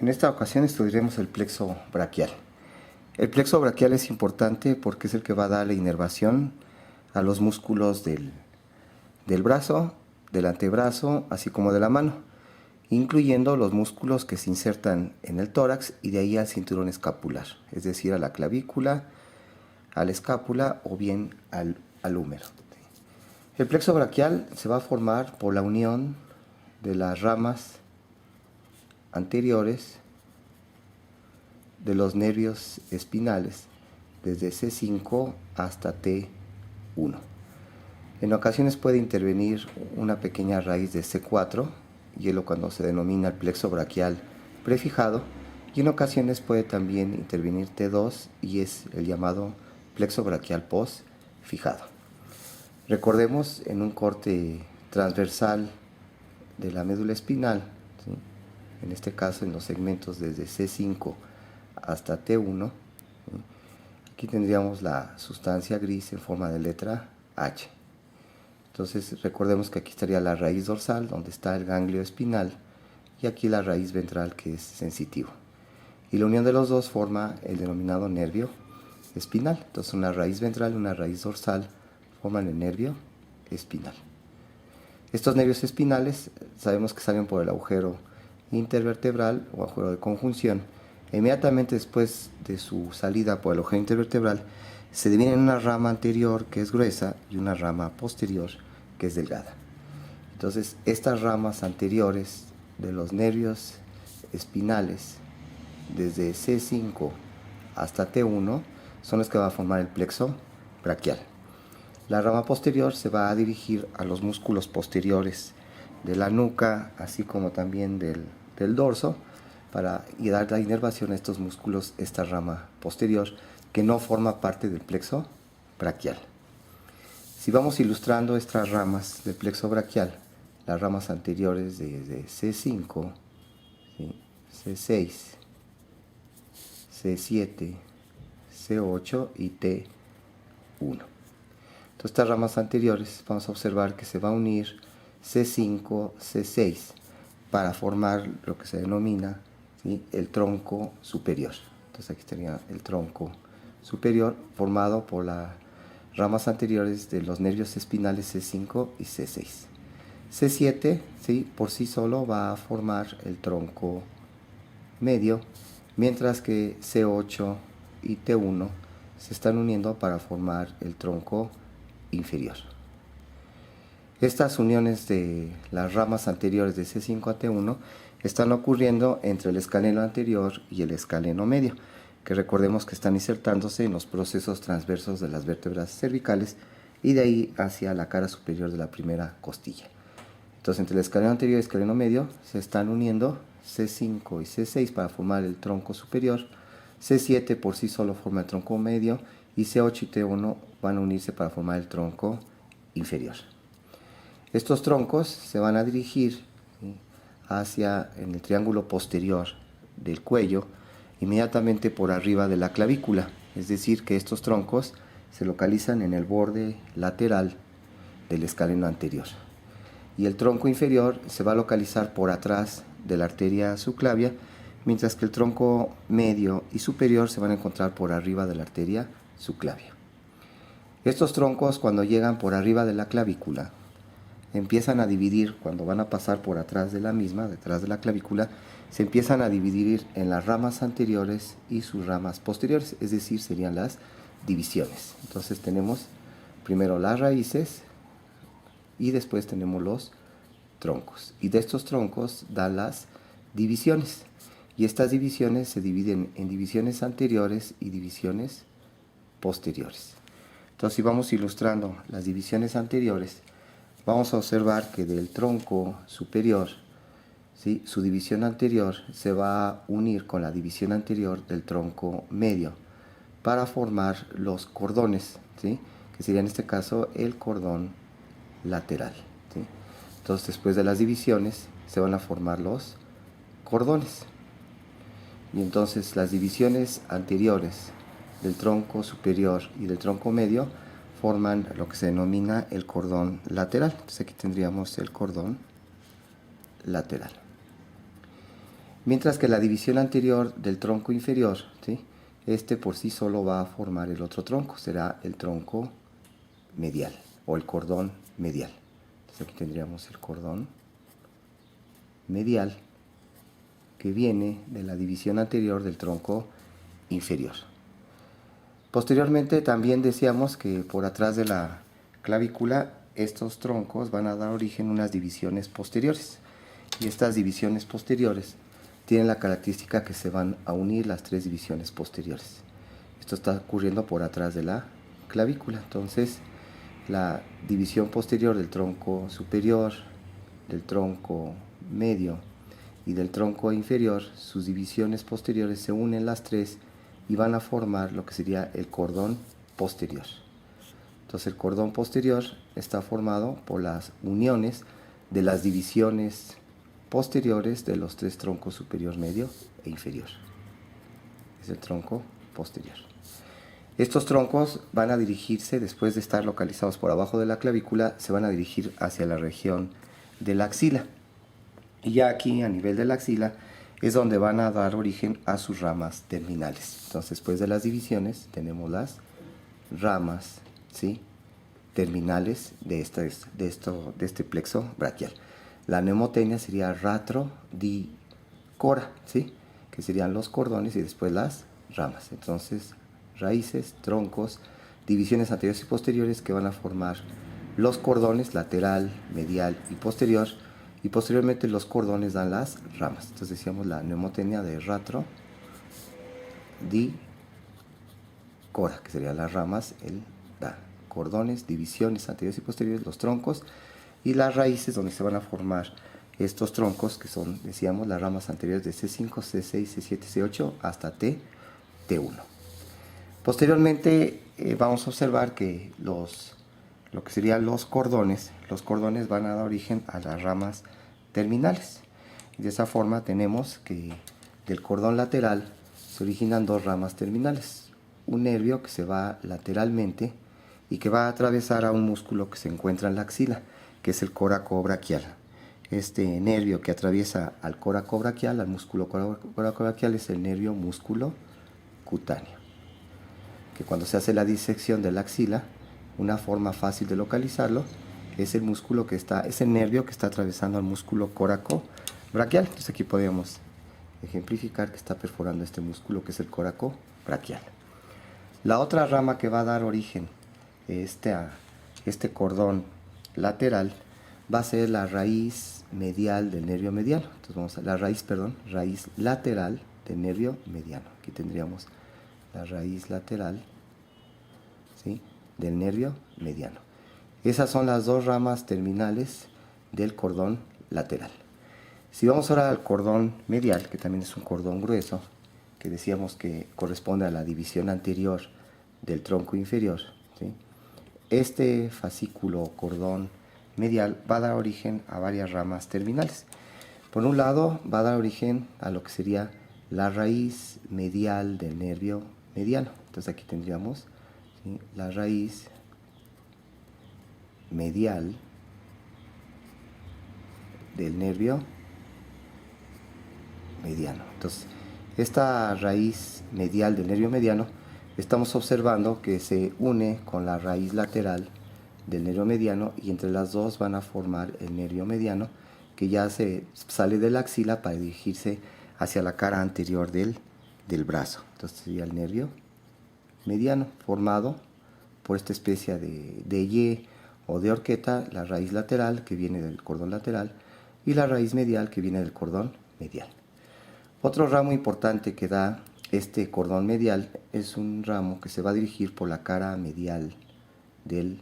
En esta ocasión estudiaremos el plexo braquial. El plexo braquial es importante porque es el que va a dar la inervación a los músculos del brazo, del antebrazo, así como de la mano, incluyendo los músculos que se insertan en el tórax y de ahí al cinturón escapular, es decir, a la clavícula, a la escápula o bien al húmero. El plexo braquial se va a formar por la unión de las ramas anteriores de los nervios espinales desde C5 hasta T1. En ocasiones puede intervenir una pequeña raíz de C4, hielo cuando se denomina el plexo braquial prefijado, y en ocasiones puede también intervenir T2 y es el llamado plexo braquial postfijado. Recordemos en un corte transversal de la médula espinal, ¿sí? En este caso en los segmentos desde C5 hasta T1, ¿sí? Aquí tendríamos la sustancia gris en forma de letra H. Entonces recordemos que aquí estaría la raíz dorsal donde está el ganglio espinal y aquí la raíz ventral que es sensitivo. Y la unión de los dos forma el denominado nervio espinal. Entonces una raíz ventral y una raíz dorsal forman el nervio espinal. Estos nervios espinales sabemos que salen por el agujero intervertebral o agujero de conjunción. Inmediatamente después de su salida por el agujero intervertebral se dividen en una rama anterior que es gruesa y una rama posterior que es delgada. Entonces estas ramas anteriores de los nervios espinales desde C5 hasta T1 son las que van a formar el plexo braquial. La rama posterior se va a dirigir a los músculos posteriores de la nuca, así como también del dorso, para dar la inervación a estos músculos, esta rama posterior, que no forma parte del plexo braquial. Si vamos ilustrando estas ramas del plexo braquial, las ramas anteriores desde C5, ¿sí? C6, C7, C8 y T1. Entonces, estas ramas anteriores vamos a observar que se va a unir C5, C6 para formar lo que se denomina, ¿sí?, el tronco superior. Entonces aquí estaría el tronco superior formado por las ramas anteriores de los nervios espinales C5 y C6. C7, ¿sí?, por sí solo va a formar el tronco medio, mientras que C8 y T1 se están uniendo para formar el tronco inferior. Estas uniones de las ramas anteriores de C5 a T1 están ocurriendo entre el escaleno anterior y el escaleno medio, que recordemos que están insertándose en los procesos transversos de las vértebras cervicales y de ahí hacia la cara superior de la primera costilla. Entonces entre el escaleno anterior y el escaleno medio se están uniendo C5 y C6 para formar el tronco superior, C7 por sí solo forma el tronco medio y C8 y T1 van a unirse para formar el tronco inferior. Estos troncos se van a dirigir, ¿sí?, hacia en el triángulo posterior del cuello, inmediatamente por arriba de la clavícula, es decir, que estos troncos se localizan en el borde lateral del escaleno anterior. Y el tronco inferior se va a localizar por atrás de la arteria subclavia, mientras que el tronco medio y superior se van a encontrar por arriba de la arteria subclavia. Estos troncos, cuando llegan por arriba de la clavícula, empiezan a dividir, cuando van a pasar por atrás de la misma, detrás de la clavícula, se empiezan a dividir en las ramas anteriores y sus ramas posteriores, es decir, serían las divisiones. Entonces tenemos primero las raíces y después tenemos los troncos. Y de estos troncos dan las divisiones. Y estas divisiones se dividen en divisiones anteriores y divisiones posteriores. Entonces, si vamos ilustrando las divisiones anteriores, vamos a observar que del tronco superior, ¿sí?, su división anterior se va a unir con la división anterior del tronco medio para formar los cordones, ¿sí?, que sería en este caso el cordón lateral, ¿sí? Entonces, después de las divisiones se van a formar los cordones. Y entonces las divisiones anteriores del tronco superior y del tronco medio forman lo que se denomina el cordón lateral. Entonces aquí tendríamos el cordón lateral. Mientras que la división anterior del tronco inferior, ¿sí? Este por sí solo va a formar el otro tronco, será el tronco medial o el cordón medial. Entonces aquí tendríamos el cordón medial que viene de la división anterior del tronco inferior. Posteriormente también decíamos que por atrás de la clavícula estos troncos van a dar origen a unas divisiones posteriores, y estas divisiones posteriores tienen la característica que se van a unir las tres divisiones posteriores. Esto está ocurriendo por atrás de la clavícula. Entonces la división posterior del tronco superior, del tronco medio y del tronco inferior, sus divisiones posteriores se unen las tres y van a formar lo que sería el cordón posterior. Entonces el cordón posterior está formado por las uniones de las divisiones posteriores de los tres troncos superior, medio e inferior. Es el tronco posterior. Estos troncos van a dirigirse, después de estar localizados por abajo de la clavícula, se van a dirigir hacia la región de la axila. Y ya aquí, a nivel de la axila, es donde van a dar origen a sus ramas terminales. Entonces, después de las divisiones, tenemos las ramas, ¿sí?, terminales de este plexo braquial. La neumotenia sería ratrodicora, ¿sí?, que serían los cordones y después las ramas. Entonces, raíces, troncos, divisiones anteriores y posteriores que van a formar los cordones lateral, medial y posterior, y posteriormente los cordones dan las ramas. Entonces decíamos la neumotenia de ratrodicora, que serían las ramas, cordones, divisiones anteriores y posteriores, los troncos, y las raíces donde se van a formar estos troncos, que son, decíamos, las ramas anteriores de C5, C6, C7, C8 hasta T1. Posteriormente vamos a observar que lo que serían los cordones van a dar origen a las ramas terminales. De esa forma tenemos que del cordón lateral se originan dos ramas terminales. Un nervio que se va lateralmente y que va a atravesar a un músculo que se encuentra en la axila, que es el coracobraquial. Este nervio que atraviesa al coracobraquial, al músculo coracobraquial, es el nervio músculo cutáneo, que cuando se hace la disección de la axila, una forma fácil de localizarlo es el músculo que está, es el nervio que está atravesando al músculo coracobraquial. Entonces aquí podemos ejemplificar que está perforando este músculo que es el coracobraquial. La otra rama que va a dar origen a este cordón lateral va a ser la raíz medial del nervio mediano. Entonces vamos a la raíz lateral del nervio mediano. Aquí tendríamos la raíz lateral, ¿sí?, del nervio mediano. Esas son las dos ramas terminales del cordón lateral. Si vamos ahora al cordón medial, que también es un cordón grueso, que decíamos que corresponde a la división anterior del tronco inferior, ¿sí?, este fascículo o cordón medial va a dar origen a varias ramas terminales. Por un lado, va a dar origen a lo que sería la raíz medial del nervio mediano. Entonces aquí tendríamos, ¿sí?, la raíz medial del nervio mediano. Entonces, esta raíz medial del nervio mediano, estamos observando que se une con la raíz lateral del nervio mediano, y entre las dos van a formar el nervio mediano, que ya se sale de la axila para dirigirse hacia la cara anterior del brazo. Entonces sería el nervio mediano, formado por esta especie de Y o de horqueta, la raíz lateral que viene del cordón lateral y la raíz medial que viene del cordón medial. Otro ramo importante que da este cordón medial es un ramo que se va a dirigir por la cara medial del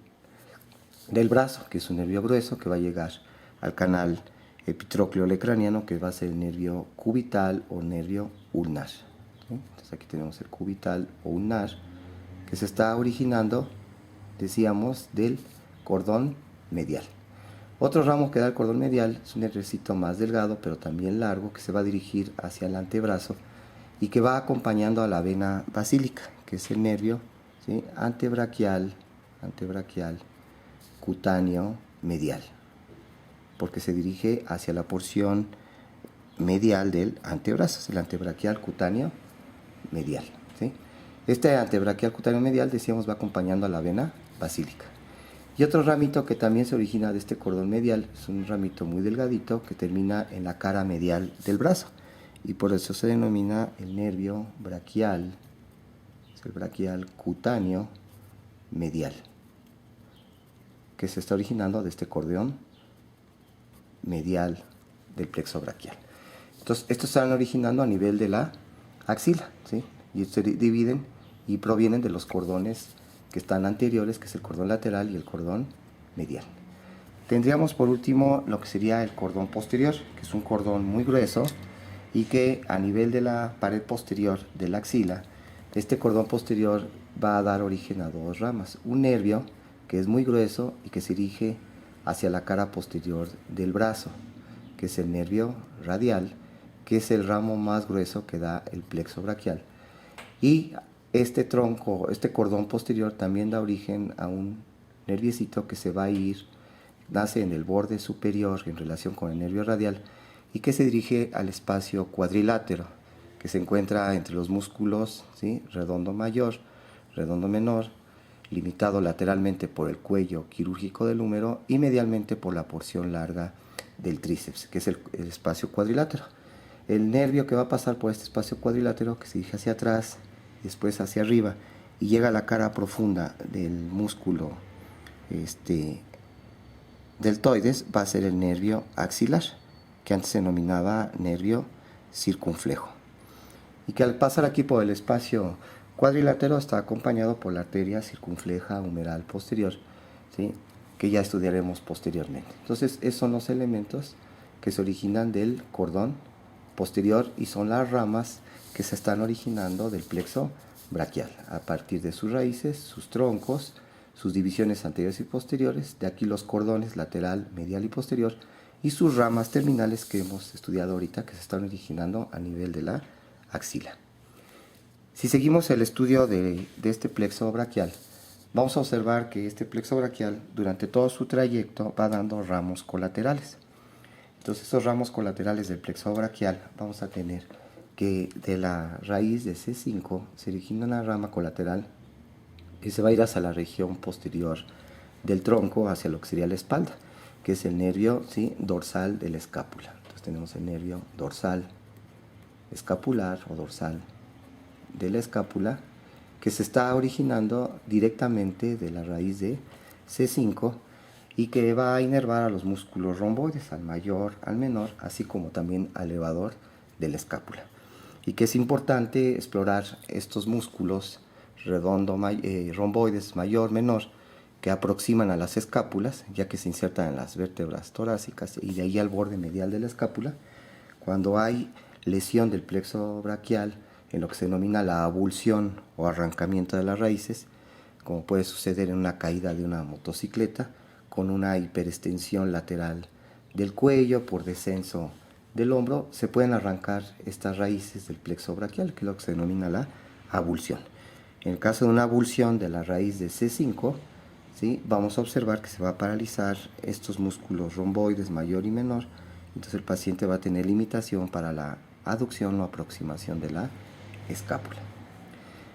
brazo, que es un nervio grueso que va a llegar al canal epitrócleo-lecraniano, que va a ser el nervio cubital o nervio ulnar, ¿sí? Entonces aquí tenemos el cubital o ulnar, que se está originando, decíamos, del cordón medial. Otro ramo que da el cordón medial es un nerviocito más delgado, pero también largo, que se va a dirigir hacia el antebrazo y que va acompañando a la vena basílica, que es el nervio, ¿sí?, antebraquial cutáneo medial, porque se dirige hacia la porción medial del antebrazo, es el antebraquial cutáneo medial, ¿sí? Este antebraquial cutáneo medial, decíamos, va acompañando a la vena basílica. Y otro ramito que también se origina de este cordón medial es un ramito muy delgadito que termina en la cara medial del brazo, y por eso se denomina el nervio braquial, es el braquial cutáneo medial, que se está originando de este cordón medial del plexo braquial. Entonces, estos están originando a nivel de la axila, ¿sí? Y se dividen y provienen de los cordones que están anteriores, que es el cordón lateral y el cordón medial. Tendríamos por último lo que sería el cordón posterior, que es un cordón muy grueso y que a nivel de la pared posterior de la axila, este cordón posterior va a dar origen a dos ramas. Un nervio que es muy grueso y que se dirige hacia la cara posterior del brazo, que es el nervio radial, que es el ramo más grueso que da el plexo braquial. Y este tronco, este cordón posterior también da origen a un nerviecito que se va a ir, nace en el borde superior en relación con el nervio radial y que se dirige al espacio cuadrilátero, que se encuentra entre los músculos, ¿sí? Redondo mayor, redondo menor, limitado lateralmente por el cuello quirúrgico del húmero y medialmente por la porción larga del tríceps, que es el espacio cuadrilátero. El nervio que va a pasar por este espacio cuadrilátero, que se dirige hacia atrás, después hacia arriba, y llega a la cara profunda del músculo deltoides, va a ser el nervio axilar, que antes se denominaba nervio circunflejo. Y que al pasar aquí por el espacio cuadrilátero está acompañado por la arteria circunfleja humeral posterior, ¿sí? Que ya estudiaremos posteriormente. Entonces, esos son los elementos que se originan del cordón posterior y son las ramas que se están originando del plexo braquial a partir de sus raíces, sus troncos, sus divisiones anteriores y posteriores, de aquí los cordones lateral, medial y posterior, y sus ramas terminales que hemos estudiado ahorita, que se están originando a nivel de la axila. Si seguimos el estudio de este plexo braquial, vamos a observar que este plexo braquial durante todo su trayecto va dando ramos colaterales. Entonces, estos ramos colaterales del plexo braquial vamos a tener que de la raíz de C5 se origina una rama colateral que se va a ir hacia la región posterior del tronco, hacia lo que sería la espalda, que es el nervio, ¿sí?, dorsal de la escápula. Entonces tenemos el nervio dorsal escapular o dorsal de la escápula, que se está originando directamente de la raíz de C5 y que va a inervar a los músculos romboides, al mayor, al menor, así como también al elevador de la escápula. Y que es importante explorar estos músculos romboides mayor, menor, que aproximan a las escápulas, ya que se insertan en las vértebras torácicas y de ahí al borde medial de la escápula. Cuando hay lesión del plexo braquial, en lo que se denomina la avulsión o arrancamiento de las raíces, como puede suceder en una caída de una motocicleta, con una hiperextensión lateral del cuello por descenso del hombro, se pueden arrancar estas raíces del plexo braquial, que es lo que se denomina la avulsión. En el caso de una avulsión de la raíz de C5, ¿sí?, vamos a observar que se va a paralizar estos músculos romboides mayor y menor, entonces el paciente va a tener limitación para la aducción o aproximación de la escápula.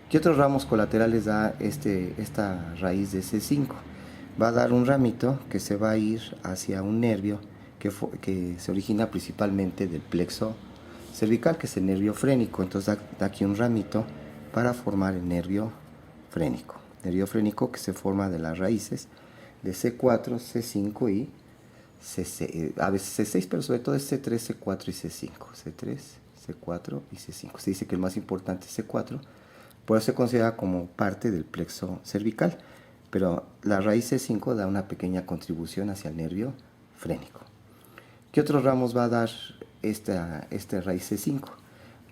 ¿Qué otros ramos colaterales da esta raíz de C5? Va a dar un ramito que se va a ir hacia un nervio que se origina principalmente del plexo cervical, que es el nervio frénico. Entonces da aquí un ramito para formar el nervio frénico. Nervio frénico que se forma de las raíces de C4, C5 y C6, a veces C6, pero sobre todo es C3, C4 y C5. C3, C4 y C5. Se dice que el más importante es C4, por eso se considera como parte del plexo cervical, pero la raíz C5 da una pequeña contribución hacia el nervio frénico. ¿Qué otros ramos va a dar esta raíz C5?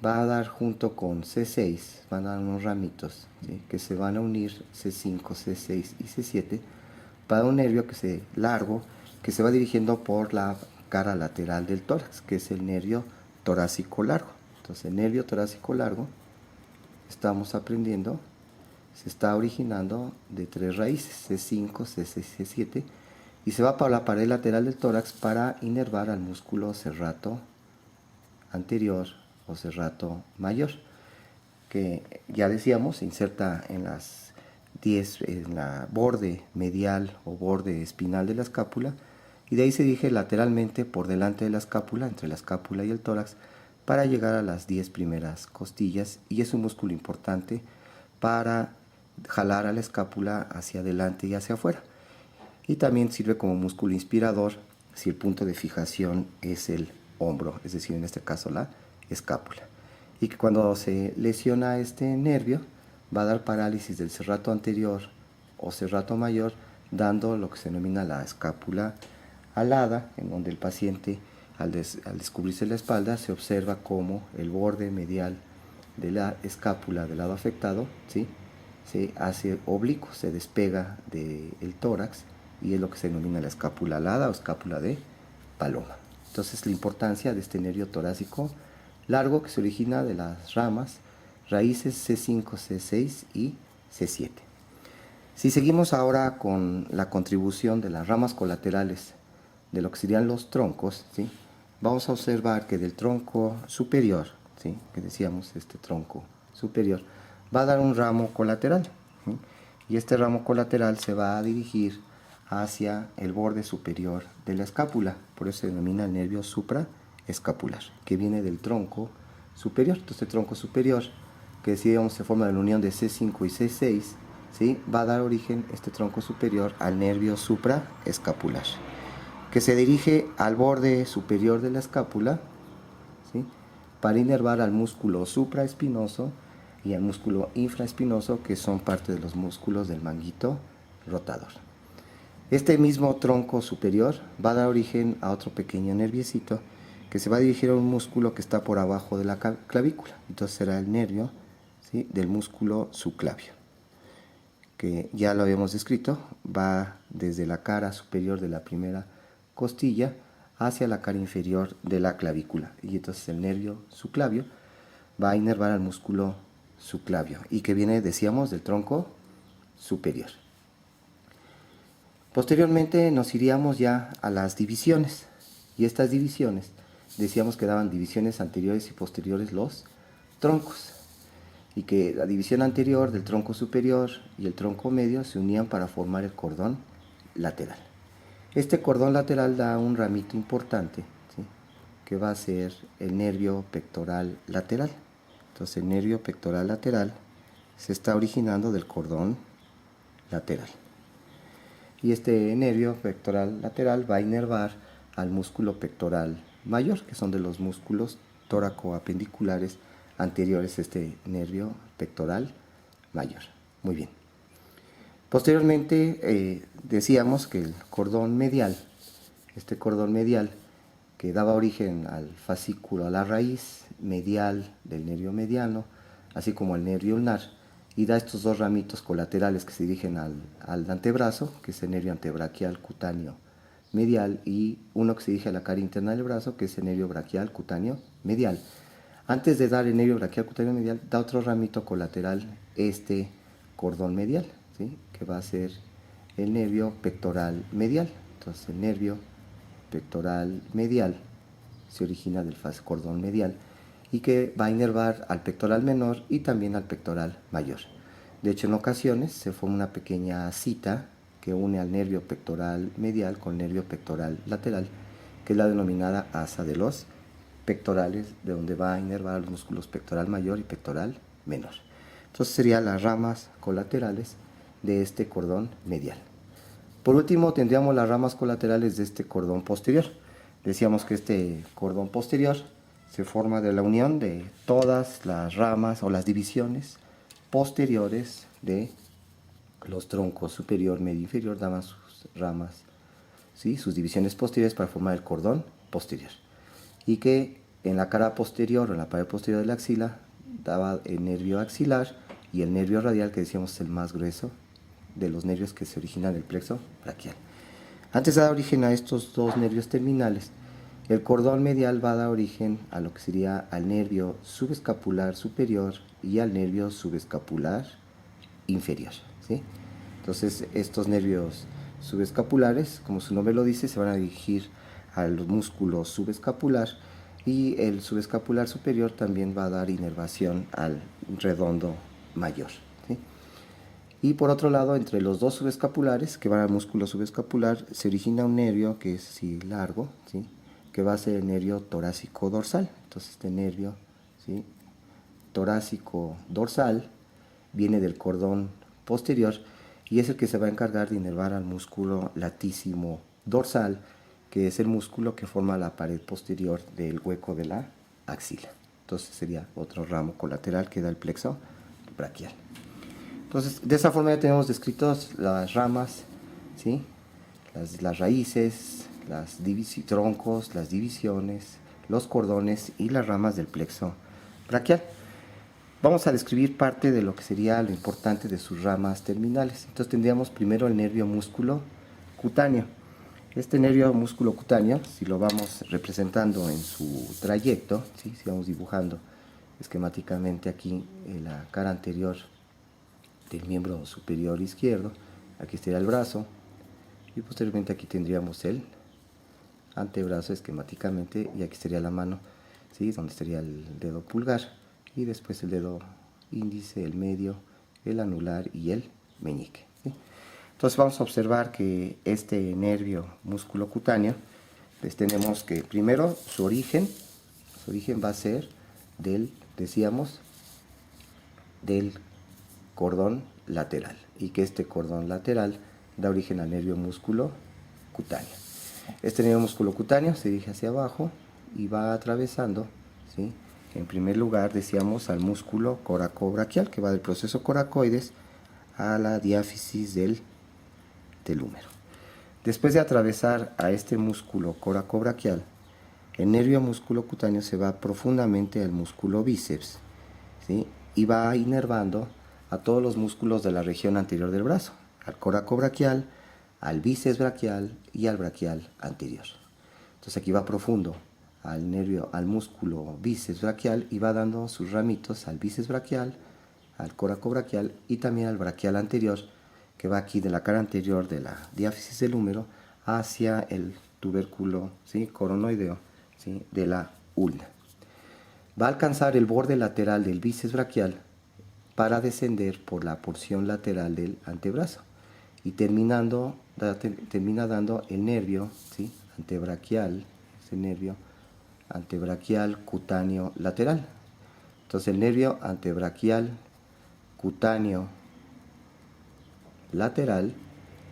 Va a dar junto con C6, van a dar unos ramitos, ¿sí?, que se van a unir C5, C6 y C7 para un nervio largo que se va dirigiendo por la cara lateral del tórax, que es el nervio torácico largo. Entonces el nervio torácico largo, estamos aprendiendo, se está originando de tres raíces, C5, C6, C7, y se va para la pared lateral del tórax para inervar al músculo serrato anterior o serrato mayor, que ya decíamos se inserta en en la borde medial o borde espinal de la escápula, y de ahí se dirige lateralmente por delante de la escápula, entre la escápula y el tórax, para llegar a las 10 primeras costillas, y es un músculo importante para jalar a la escápula hacia adelante y hacia afuera. Y también sirve como músculo inspirador si el punto de fijación es el hombro, es decir, en este caso la escápula. Y que cuando se lesiona este nervio va a dar parálisis del serrato anterior o serrato mayor, dando lo que se denomina la escápula alada, en donde el paciente al descubrirse la espalda se observa como el borde medial de la escápula del lado afectado, ¿sí?, se hace oblicuo, se despega del tórax, y es lo que se denomina la escápula alada o escápula de paloma. Entonces, la importancia de este nervio torácico largo que se origina de las ramas raíces C5, C6 y C7. Si seguimos ahora con la contribución de las ramas colaterales de lo que serían los troncos, ¿sí?, vamos a observar que del tronco superior, ¿sí?, que decíamos, este tronco superior, va a dar un ramo colateral, ¿sí?, y este ramo colateral se va a dirigir hacia el borde superior de la escápula, por eso se denomina el nervio supraescapular, que viene del tronco superior. Entonces, el tronco superior, que decíamos se forma de la unión de C5 y C6, ¿sí?, va a dar origen, este tronco superior, al nervio supraescapular, que se dirige al borde superior de la escápula, ¿sí?, para inervar al músculo supraespinoso y al músculo infraespinoso, que son parte de los músculos del manguito rotador. Este mismo tronco superior va a dar origen a otro pequeño nerviecito que se va a dirigir a un músculo que está por abajo de la clavícula. Entonces será el nervio, ¿sí?, del músculo subclavio, que ya lo habíamos descrito, va desde la cara superior de la primera costilla hacia la cara inferior de la clavícula, y entonces el nervio subclavio va a inervar al músculo subclavio, y que viene, decíamos, del tronco superior. Posteriormente nos iríamos ya a las divisiones, y estas divisiones, decíamos que daban divisiones anteriores y posteriores los troncos, y que la división anterior del tronco superior y el tronco medio se unían para formar el cordón lateral. Este cordón lateral da un ramito importante, ¿sí?, que va a ser el nervio pectoral lateral. Entonces, el nervio pectoral lateral se está originando del cordón lateral. Y este nervio pectoral lateral va a inervar al músculo pectoral mayor, que son de los músculos tóraco-apendiculares anteriores a este nervio pectoral mayor. Muy bien. Posteriormente decíamos que el cordón medial, este cordón medial que daba origen al fascículo, a la raíz medial del nervio mediano, así como al nervio ulnar, y da estos dos ramitos colaterales que se dirigen al antebrazo, que es el nervio antebraquial cutáneo medial, y uno que se dirige a la cara interna del brazo, que es el nervio braquial cutáneo medial. Antes de dar el nervio braquial cutáneo medial, da otro ramito colateral, este cordón medial, ¿sí?, que va a ser el nervio pectoral medial. Entonces, el nervio pectoral medial se origina del cordón medial, y que va a inervar al pectoral menor y también al pectoral mayor. De hecho, en ocasiones se forma una pequeña cita que une al nervio pectoral medial con el nervio pectoral lateral, que es la denominada asa de los pectorales, de donde va a inervar los músculos pectoral mayor y pectoral menor. Entonces, serían las ramas colaterales de este cordón medial. Por último, tendríamos las ramas colaterales de este cordón posterior. Decíamos que este cordón posterior se forma de la unión de todas las ramas o las divisiones posteriores de los troncos superior, medio y inferior, daban sus ramas, ¿sí?, sus divisiones posteriores para formar el cordón posterior, y que en la cara posterior o en la pared posterior de la axila daba el nervio axilar, y el nervio radial, que decíamos es el más grueso de los nervios que se originan del plexo braquial. Antes de dar origen a estos dos nervios terminales, el cordón medial va a dar origen a lo que sería al nervio subescapular superior y al nervio subescapular inferior, ¿sí? Entonces, estos nervios subescapulares, como su nombre lo dice, se van a dirigir al músculo subescapular, y el subescapular superior también va a dar inervación al redondo mayor, ¿sí? Y por otro lado, entre los dos subescapulares que van al músculo subescapular, se origina un nervio que es así largo, ¿sí? Que va a ser el nervio torácico dorsal. Entonces este nervio, ¿sí? Torácico dorsal viene del cordón posterior y es el que se va a encargar de inervar al músculo latísimo dorsal, que es el músculo que forma la pared posterior del hueco de la axila. Entonces sería otro ramo colateral que da el plexo braquial. Entonces, de esa forma ya tenemos descritos las ramas, ¿sí? Las raíces, los troncos, las divisiones, los cordones y las ramas del plexo braquial. Vamos a describir parte de lo que sería lo importante de sus ramas terminales. Entonces tendríamos primero el nervio músculo cutáneo. Este nervio músculo cutáneo, si lo vamos representando en su trayecto, ¿sí? Si vamos dibujando esquemáticamente aquí en la cara anterior del miembro superior izquierdo, aquí estaría el brazo y posteriormente aquí tendríamos el antebrazo esquemáticamente y aquí estaría la mano, ¿sí? Donde estaría el dedo pulgar y después el dedo índice, el medio, el anular y el meñique, ¿sí? Entonces vamos a observar que este nervio músculo cutáneo, pues tenemos que primero su origen va a ser decíamos, del cordón lateral y que este cordón lateral da origen al nervio músculo cutáneo. Este nervio músculo cutáneo se dirige hacia abajo y va atravesando, ¿sí? En primer lugar decíamos al músculo coracobraquial, que va del proceso coracoides a la diáfisis del telúmero. Después de atravesar a este músculo coracobraquial, el nervio músculo cutáneo se va profundamente al músculo bíceps, ¿sí? Y va inervando a todos los músculos de la región anterior del brazo, al coracobraquial, al bíceps braquial y al braquial anterior. Entonces aquí va profundo al músculo bíceps braquial y va dando sus ramitos al bíceps braquial, al coracobraquial y también al braquial anterior, que va aquí de la cara anterior de la diáfisis del húmero hacia el tubérculo, ¿sí? Coronoideo, ¿sí? De la ulna. Va a alcanzar el borde lateral del bíceps braquial para descender por la porción lateral del antebrazo y termina dando el nervio, ¿sí? Antebraquial, ese nervio antebraquial cutáneo lateral. Entonces el nervio antebraquial cutáneo lateral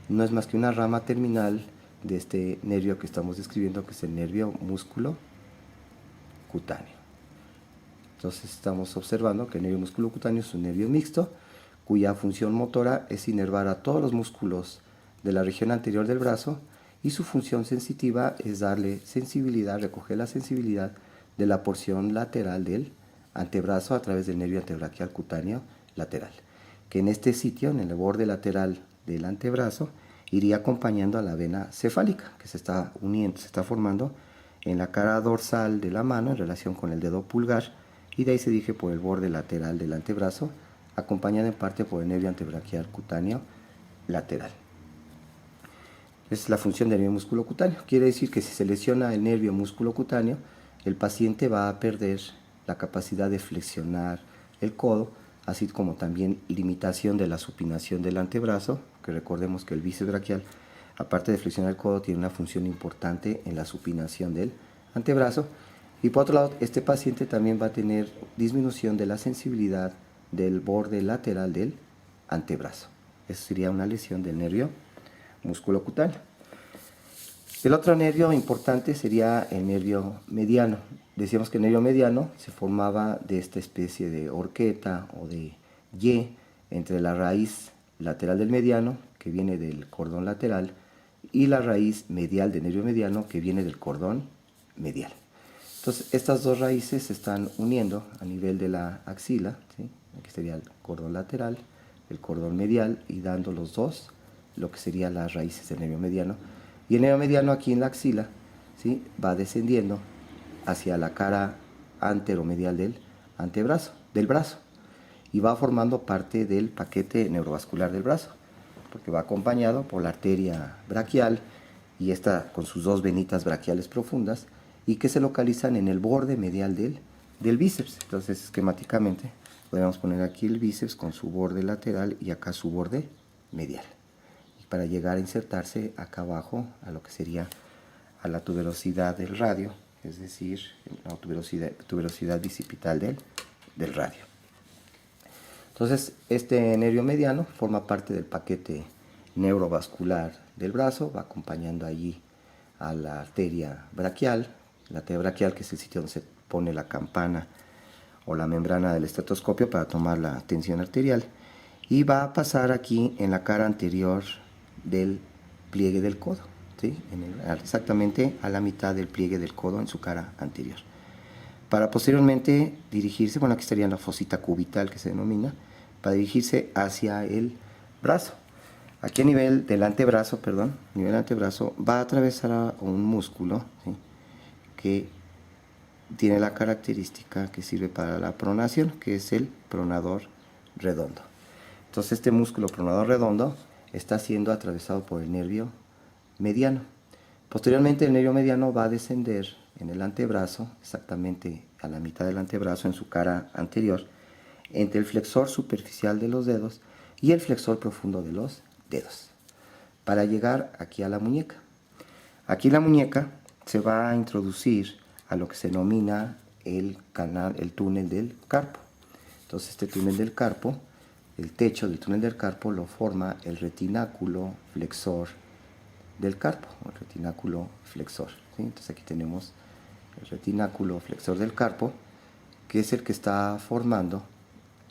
no es más que una rama terminal de este nervio que estamos describiendo, que es el nervio músculo cutáneo. Entonces estamos observando que el nervio músculo cutáneo es un nervio mixto cuya función motora es inervar a todos los músculos de la región anterior del brazo y su función sensitiva es darle sensibilidad, recoger la sensibilidad de la porción lateral del antebrazo a través del nervio antebraquial cutáneo lateral, que en este sitio, en el borde lateral del antebrazo, iría acompañando a la vena cefálica, que se está uniendo, se está formando en la cara dorsal de la mano en relación con el dedo pulgar, y de ahí se dirige por el borde lateral del antebrazo, acompañada en parte por el nervio antebraquial cutáneo lateral. Esa es la función del nervio músculo cutáneo. Quiere decir que si se lesiona el nervio músculo cutáneo, el paciente va a perder la capacidad de flexionar el codo, así como también limitación de la supinación del antebrazo, que recordemos que el bíceps braquial, aparte de flexionar el codo, tiene una función importante en la supinación del antebrazo. Y por otro lado, este paciente también va a tener disminución de la sensibilidad del borde lateral del antebrazo. Eso sería una lesión del nervio músculo cutáneo. El otro nervio importante sería el nervio mediano. Decíamos que el nervio mediano se formaba de esta especie de horqueta o de Y entre la raíz lateral del mediano, que viene del cordón lateral, y la raíz medial del nervio mediano, que viene del cordón medial. Entonces, estas dos raíces se están uniendo a nivel de la axila, ¿sí? Aquí sería el cordón lateral, el cordón medial, y dando los dos lo que serían las raíces del nervio mediano. Y el nervio mediano aquí en la axila, ¿sí? Va descendiendo hacia la cara anteromedial del antebrazo, del brazo, y va formando parte del paquete neurovascular del brazo, porque va acompañado por la arteria braquial y esta con sus dos venitas braquiales profundas, y que se localizan en el borde medial del bíceps. Entonces, esquemáticamente, podríamos poner aquí el bíceps con su borde lateral y acá su borde medial. Y para llegar a insertarse acá abajo a lo que sería a la tuberosidad del radio, es decir, la tuberosidad bicipital del radio. Entonces, este nervio mediano forma parte del paquete neurovascular del brazo, va acompañando allí a la arteria braquial que es el sitio donde se pone la campana o la membrana del estetoscopio para tomar la tensión arterial, y va a pasar aquí en la cara anterior del pliegue del codo, ¿sí? Exactamente a la mitad del pliegue del codo en su cara anterior, para posteriormente dirigirse, bueno, aquí estaría la fosita cubital que se denomina, para dirigirse hacia el brazo. Aquí a nivel del antebrazo, va a atravesar un músculo, ¿sí?, que tiene la característica que sirve para la pronación, que es el pronador redondo. Entonces este músculo pronador redondo está siendo atravesado por el nervio mediano. Posteriormente el nervio mediano va a descender en el antebrazo, exactamente a la mitad del antebrazo, en su cara anterior, entre el flexor superficial de los dedos y el flexor profundo de los dedos, para llegar aquí a la muñeca. Aquí la muñeca se va a introducir a lo que se denomina el túnel del carpo. Entonces este túnel del carpo, el techo del túnel del carpo lo forma el retináculo flexor del carpo, el retináculo flexor, ¿sí? Entonces aquí tenemos el retináculo flexor del carpo, que es el que está formando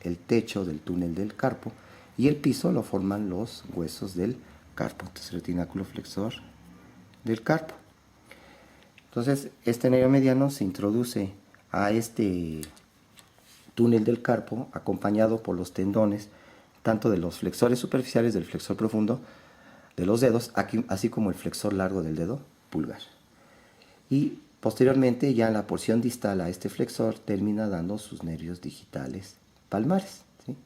el techo del túnel del carpo, y el piso lo forman los huesos del carpo. Entonces retináculo flexor del carpo. Entonces este nervio mediano se introduce a este túnel del carpo acompañado por los tendones tanto de los flexores superficiales del flexor profundo de los dedos, así como el flexor largo del dedo pulgar. Y posteriormente, ya en la porción distal a este flexor, termina dando sus nervios digitales palmares, ¿sí?,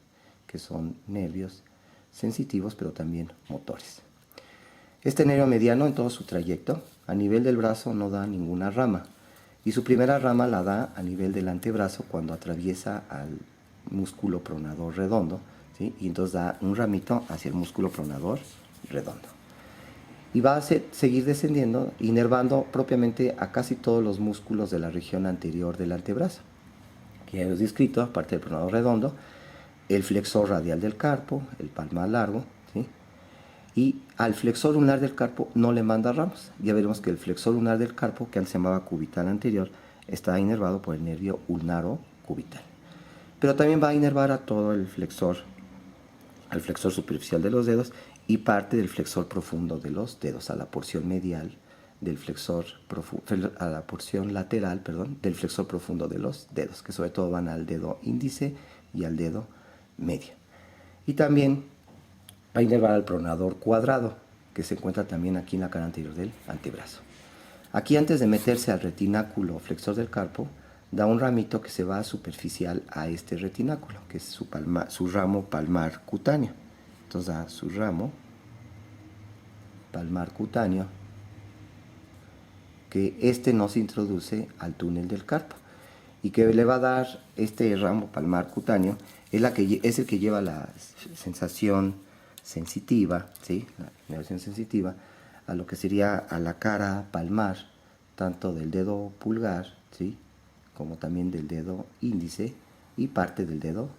que son nervios sensitivos pero también motores. Este nervio mediano, en todo su trayecto, a nivel del brazo no da ninguna rama, y su primera rama la da a nivel del antebrazo cuando atraviesa al músculo pronador redondo, ¿sí?, y entonces da un ramito hacia el músculo pronador redondo. Y va a seguir descendiendo, inervando propiamente a casi todos los músculos de la región anterior del antebrazo, que ya hemos descrito, aparte del pronador redondo, el flexor radial del carpo, el palmar largo, ¿sí?, y al flexor lunar del carpo no le manda ramos. Ya veremos que el flexor lunar del carpo, que antes se llamaba cubital anterior, está inervado por el nervio ulnaro cubital. Pero también va a inervar a todo el flexor, al flexor superficial de los dedos y parte del flexor profundo de los dedos, a la porción medial del flexor a la porción lateral, del flexor profundo de los dedos, que sobre todo van al dedo índice y al dedo medio. Y también va a inervar al pronador cuadrado, que se encuentra también aquí en la cara anterior del antebrazo. Aquí, antes de meterse al retináculo flexor del carpo, da un ramito que se va superficial a este retináculo, que es su ramo palmar cutáneo. Entonces da su ramo palmar cutáneo, que este no se introduce al túnel del carpo, y que le va a dar este ramo palmar cutáneo, es el que lleva la sensación sensitiva, ¿sí?, la nervación sensitiva, a lo que sería a la cara palmar, tanto del dedo pulgar, ¿sí?, como también del dedo índice y parte del dedo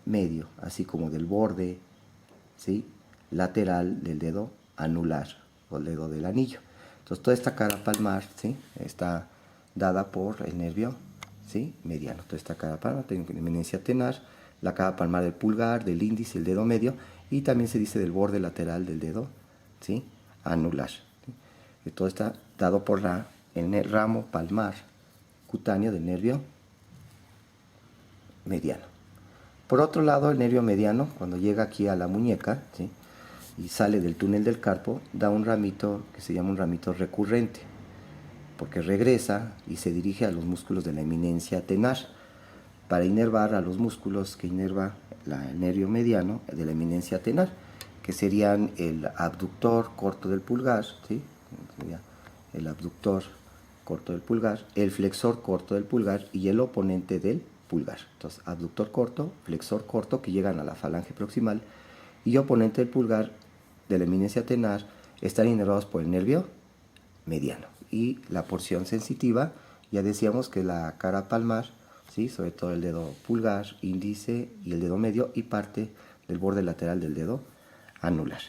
medio, así como del borde, ¿sí?, lateral del dedo anular o el dedo del anillo. Entonces toda esta cara palmar, ¿sí?, está dada por el nervio, ¿sí?, mediano. Toda esta cara palmar tiene una eminencia tenar, la cara palmar del pulgar, del índice, el dedo medio, y también se dice del borde lateral del dedo, ¿sí?, anular, ¿sí?, y todo está dado por el ramo palmar cutáneo del nervio mediano. Por otro lado, el nervio mediano, cuando llega aquí a la muñeca, ¿sí?, y sale del túnel del carpo, da un ramito que se llama un ramito recurrente, porque regresa y se dirige a los músculos de la eminencia tenar, para inervar a los músculos que inerva el nervio mediano de la eminencia tenar, que serían el abductor corto del pulgar, ¿sí?, sería el abductor corto del pulgar, el flexor corto del pulgar y el oponente del pulgar. Entonces, abductor corto, flexor corto que llegan a la falange proximal y oponente del pulgar de la eminencia tenar están inervados por el nervio mediano. Y la porción sensitiva, ya decíamos que la cara palmar, ¿sí? Sobre todo el dedo pulgar, índice y el dedo medio y parte del borde lateral del dedo anular.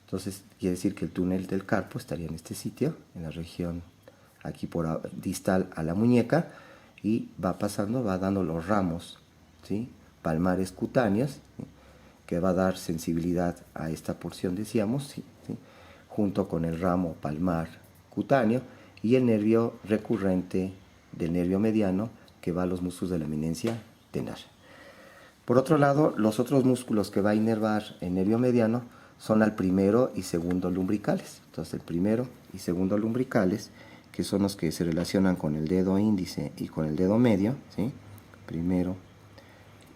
Entonces, quiere decir que el túnel del carpo estaría en este sitio, en la región aquí por distal a la muñeca, y va pasando, va dando los ramos, ¿sí? Palmares cutáneos, ¿sí? Que va a dar sensibilidad a esta porción, decíamos, ¿sí? Junto con el ramo palmar cutáneo y el nervio recurrente del nervio mediano que va a los músculos de la eminencia tenar. Por otro lado, los otros músculos que va a inervar el nervio mediano son al primero y segundo lumbricales. Entonces, el primero y segundo lumbricales, que son los que se relacionan con el dedo índice y con el dedo medio, ¿sí? Primero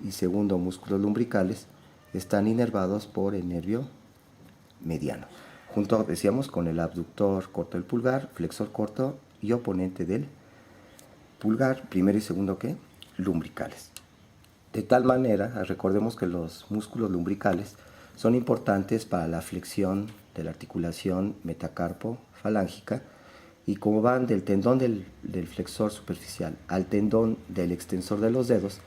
y segundo músculos lumbricales, están inervados por el nervio mediano. Junto, decíamos, con el abductor corto del pulgar, flexor corto y oponente del pulgar, primero y segundo, ¿qué? Lumbricales. De tal manera, recordemos que los músculos lumbricales son importantes para la flexión de la articulación metacarpo-falángica y como van del tendón del flexor superficial al tendón del extensor de los dedos,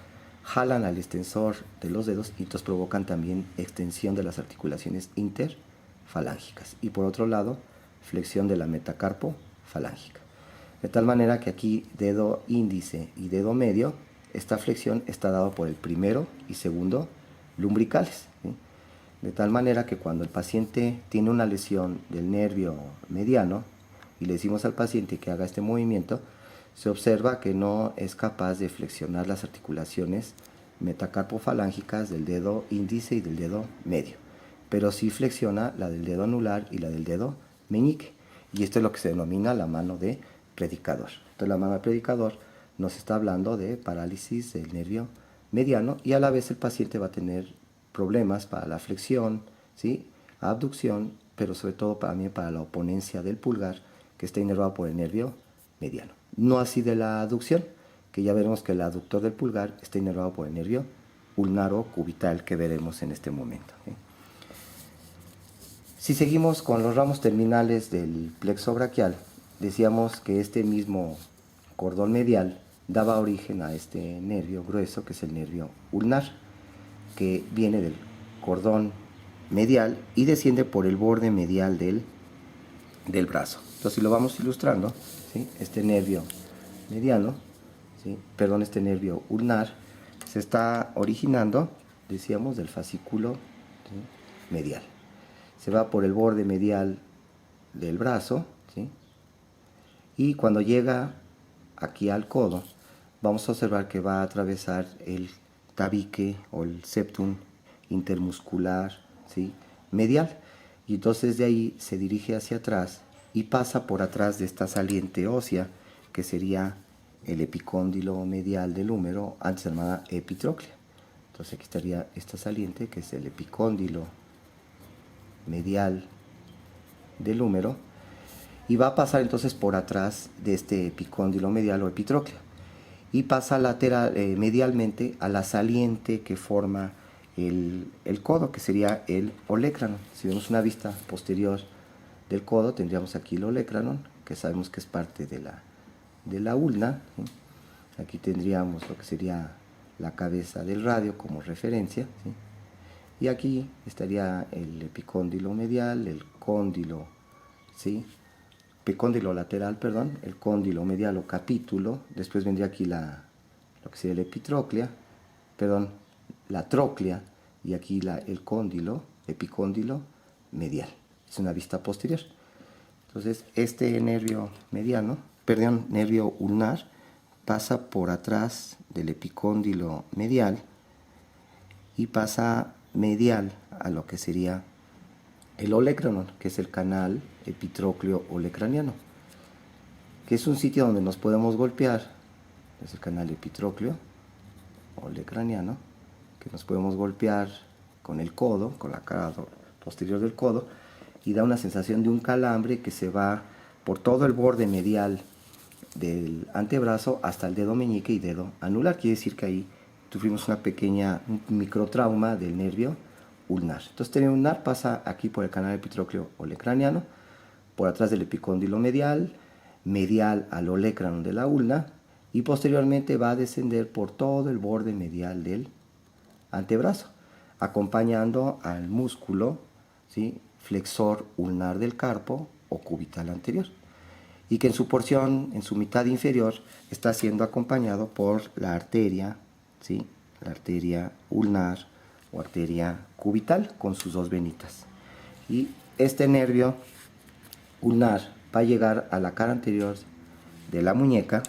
jalan al extensor de los dedos y entonces provocan también extensión de las articulaciones interfalángicas. Y por otro lado, flexión de la metacarpo-falángica. De tal manera que aquí dedo índice y dedo medio, esta flexión está dado por el primero y segundo lumbricales, ¿sí? De tal manera que cuando el paciente tiene una lesión del nervio mediano y le decimos al paciente que haga este movimiento, se observa que no es capaz de flexionar las articulaciones metacarpofalángicas del dedo índice y del dedo medio, pero sí flexiona la del dedo anular y la del dedo meñique, y esto es lo que se denomina la mano de predicador. Entonces, la mano de predicador nos está hablando de parálisis del nervio mediano y a la vez el paciente va a tener problemas para la flexión, ¿sí? Abducción, pero sobre todo también para la oponencia del pulgar que está inervado por el nervio mediano. No así de la aducción, que ya veremos que el aductor del pulgar está inervado por el nervio ulnaro cubital que veremos en este momento, ¿sí? Si seguimos con los ramos terminales del plexo braquial, decíamos que este mismo cordón medial daba origen a este nervio grueso que es el nervio ulnar, que viene del cordón medial y desciende por el borde medial del brazo. Entonces, si lo vamos ilustrando, ¿sí? Este nervio mediano, ¿sí? Perdón, este nervio ulnar se está originando, decíamos, del fascículo, ¿sí? Medial. Se va por el borde medial del brazo, ¿sí? Y cuando llega aquí al codo, vamos a observar que va a atravesar el tabique o el septum intermuscular, ¿sí? Medial, y entonces de ahí se dirige hacia atrás y pasa por atrás de esta saliente ósea que sería el epicóndilo medial del húmero, antes llamada epitróclea. Entonces aquí estaría esta saliente que es el epicóndilo medial del húmero y va a pasar entonces por atrás de este epicóndilo medial o epitróclea y pasa lateral, medialmente a la saliente que forma el codo, que sería el olecranon. Si vemos una vista posterior del codo, tendríamos aquí el olecranon, que sabemos que es parte de la ulna, ¿sí? Aquí tendríamos lo que sería la cabeza del radio como referencia, ¿sí? Y aquí estaría el epicóndilo medial, el cóndilo, ¿sí? Epicóndilo lateral, perdón, el cóndilo medial o capítulo, después vendría aquí lo que sería la epitróclea, perdón, la tróclea, y aquí el cóndilo, epicóndilo medial. Es una vista posterior. Entonces, este nervio mediano, perdón, nervio ulnar, pasa por atrás del epicóndilo medial y pasa medial a lo que sería el olecranon, que es el canal epitrócleo olecraniano, que es un sitio donde nos podemos golpear, es el canal epitrócleo olecraniano, que nos podemos golpear con el codo, con la cara posterior del codo, y da una sensación de un calambre que se va por todo el borde medial del antebrazo hasta el dedo meñique y dedo anular. Quiere decir que ahí sufrimos un microtrauma del nervio ulnar. Entonces, el nervio ulnar pasa aquí por el canal epitrócleo olecraniano, por atrás del epicóndilo medial, medial al olecrano de la ulna, y posteriormente va a descender por todo el borde medial del antebrazo, acompañando al músculo, ¿sí?, flexor ulnar del carpo o cubital anterior, y que en su porción, en su mitad inferior, está siendo acompañado por la arteria, ¿sí?, la arteria ulnar o arteria cubital con sus dos venitas. Y este nervio ulnar va a llegar a la cara anterior de la muñeca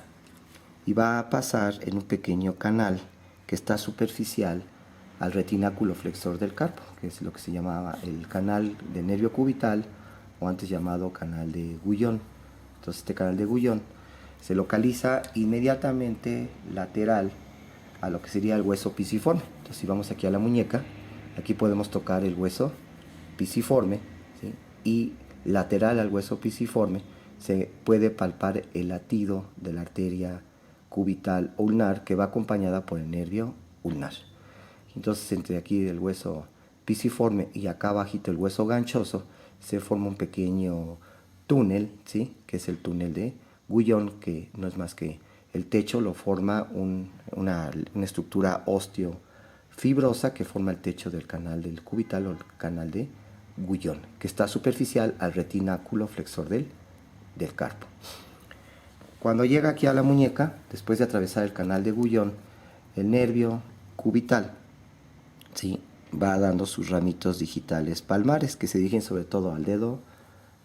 y va a pasar en un pequeño canal que está superficial al retináculo flexor del carpo, que es lo que se llamaba el canal de nervio cubital, o antes llamado canal de Guyon. Entonces, este canal de Guyon se localiza inmediatamente lateral a lo que sería el hueso pisiforme. Entonces, si vamos aquí a la muñeca, aquí podemos tocar el hueso pisiforme, ¿sí?, y lateral al hueso pisiforme se puede palpar el latido de la arteria cubital o ulnar, que va acompañada por el nervio ulnar. Entonces, entre aquí el hueso pisiforme y acá abajito el hueso ganchoso se forma un pequeño túnel, ¿sí?, que es el túnel de Guyon, que no es más que el techo lo forma una estructura osteofibrosa que forma el techo del canal del cubital o el canal de Guyon, que está superficial al retináculo flexor del carpo. Cuando llega aquí a la muñeca, después de atravesar el canal de Guyon, el nervio cubital, ¿sí?, va dando sus ramitos digitales palmares, que se dirigen sobre todo al dedo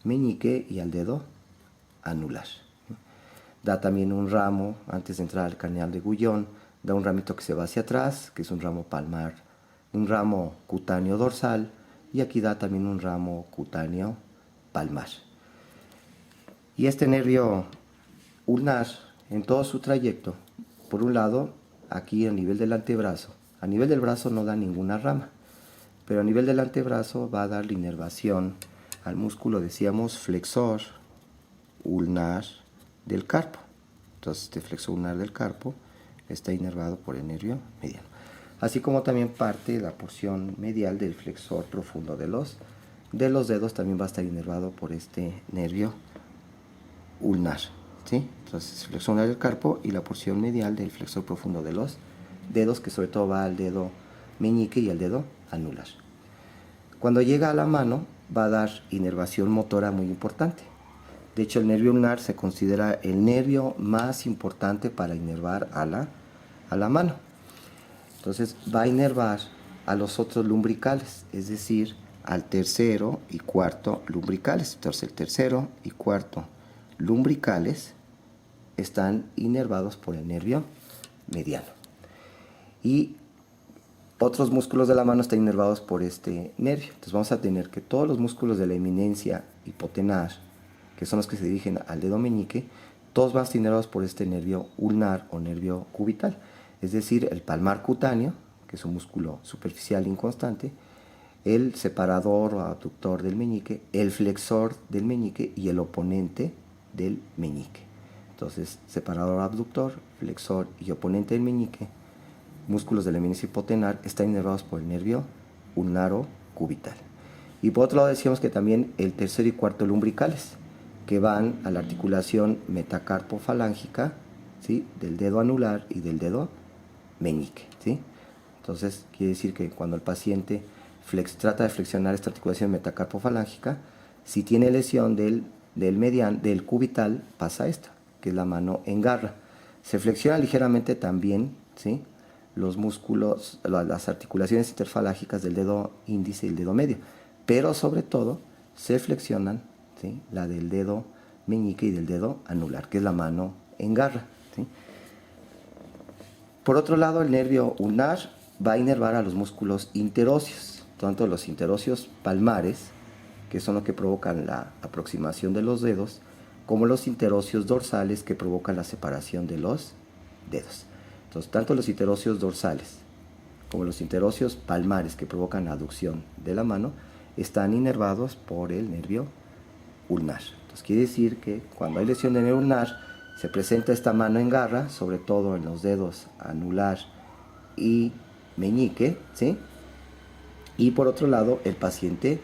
meñique y al dedo anular. Da también un ramo, antes de entrar al canal de Guyon, da un ramito que se va hacia atrás, que es un ramo palmar, un ramo cutáneo dorsal, y aquí da también un ramo cutáneo palmar. Y este nervio ulnar, en todo su trayecto, por un lado, aquí a nivel del antebrazo, a nivel del brazo no da ninguna rama, pero a nivel del antebrazo va a dar la inervación al músculo, decíamos, flexor ulnar del carpo. Entonces, este flexor ulnar del carpo está inervado por el nervio mediano, así como también parte de la porción medial del flexor profundo de los dedos también va a estar inervado por este nervio ulnar, ¿sí? Entonces, flexor ulnar del carpo y la porción medial del flexor profundo de los dedos, que sobre todo va al dedo meñique y al dedo anular. Cuando llega a la mano, va a dar inervación motora muy importante. De hecho, el nervio ulnar se considera el nervio más importante para inervar a la mano. Entonces, va a inervar a los otros lumbricales, es decir, al tercero y cuarto lumbricales. Entonces, el tercero y cuarto lumbricales están inervados por el nervio mediano. Y otros músculos de la mano están inervados por este nervio. Entonces, vamos a tener que todos los músculos de la eminencia hipotenar, que son los que se dirigen al dedo meñique, todos van a estar inervados por este nervio ulnar o nervio cubital, es decir, el palmar cutáneo, que es un músculo superficial inconstante, el separador o abductor del meñique, el flexor del meñique y el oponente del meñique. Entonces, separador abductor, flexor y oponente del meñique, músculos de la eminencia hipotenar, están inervados por el nervio ulnar o cubital. Y por otro lado decíamos que también el tercero y cuarto lumbricales, que van a la articulación metacarpofalángica, ¿sí?, del dedo anular y del dedo meñique, ¿sí? Entonces, quiere decir que cuando el paciente trata de flexionar esta articulación metacarpofalángica, si tiene lesión del cubital, pasa esta, que es la mano en garra. Se flexiona ligeramente también, ¿sí?, los músculos, las articulaciones interfalángicas del dedo índice y el dedo medio, pero sobre todo se flexionan, ¿sí?, la del dedo meñique y del dedo anular, que es la mano en garra, ¿sí? Por otro lado, el nervio ulnar va a inervar a los músculos interóseos, tanto los interóseos palmares, que son los que provocan la aproximación de los dedos, como los interóseos dorsales, que provocan la separación de los dedos. Entonces, tanto los interóseos dorsales como los interóseos palmares, que provocan la aducción de la mano, están inervados por el nervio ulnar. Entonces, quiere decir que cuando hay lesión del nervio ulnar, Se presenta esta mano en garra, sobre todo en los dedos anular y meñique, ¿sí? Y por otro lado, el paciente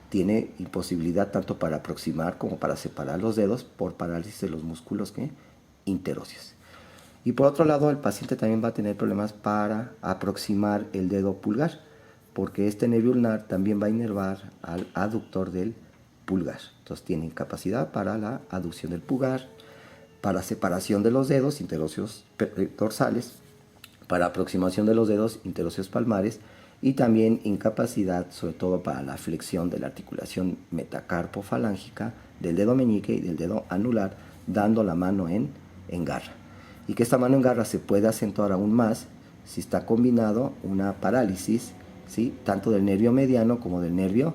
tiene imposibilidad tanto para aproximar como para separar los dedos por parálisis de los músculos interóseos. Y por otro lado, el paciente también va a tener problemas para aproximar el dedo pulgar, porque este nervio ulnar también va a inervar al aductor del pulgar. Entonces tiene incapacidad para la aducción del pulgar, para separación de los dedos interóseos dorsales, para aproximación de los dedos interóseos palmares y también incapacidad sobre todo para la flexión de la articulación metacarpofalángica del dedo meñique y del dedo anular, dando la mano en garra. Y que esta mano en garra se puede acentuar aún más si está combinado una parálisis, ¿sí?, tanto del nervio mediano como del nervio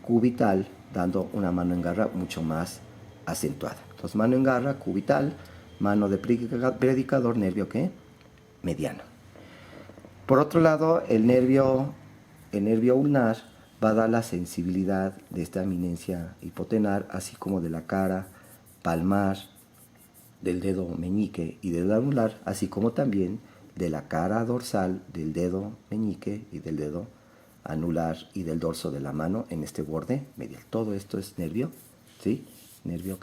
cubital, dando una mano en garra mucho más acentuada. Entonces, mano en garra, cubital, mano de predicador, nervio mediano. Por otro lado, el nervio ulnar va a dar la sensibilidad de esta eminencia hipotenar, así como de la cara palmar, del dedo meñique y del dedo anular, así como también de la cara dorsal del dedo meñique y del dedo anular y del dorso de la mano en este borde medial. Todo esto es nervio, ¿sí? Nervio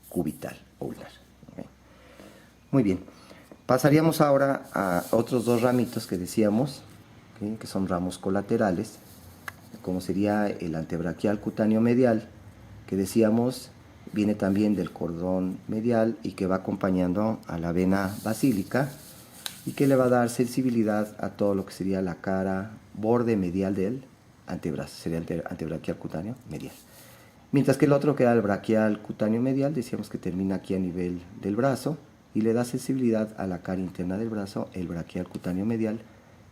cubital o ulnar. ¿Okay? Muy bien. Pasaríamos ahora a otros dos ramitos que decíamos, ¿okay?, que son ramos colaterales, como sería el antebraquial cutáneo medial, que decíamos viene también del cordón medial y que va acompañando a la vena basílica y que le va a dar sensibilidad a todo lo que sería la cara borde medial del antebrazo, sería el antebraquial cutáneo medial. Mientras que el otro, que era el braquial cutáneo medial, decíamos que termina aquí a nivel del brazo y le da sensibilidad a la cara interna del brazo, el braquial cutáneo medial,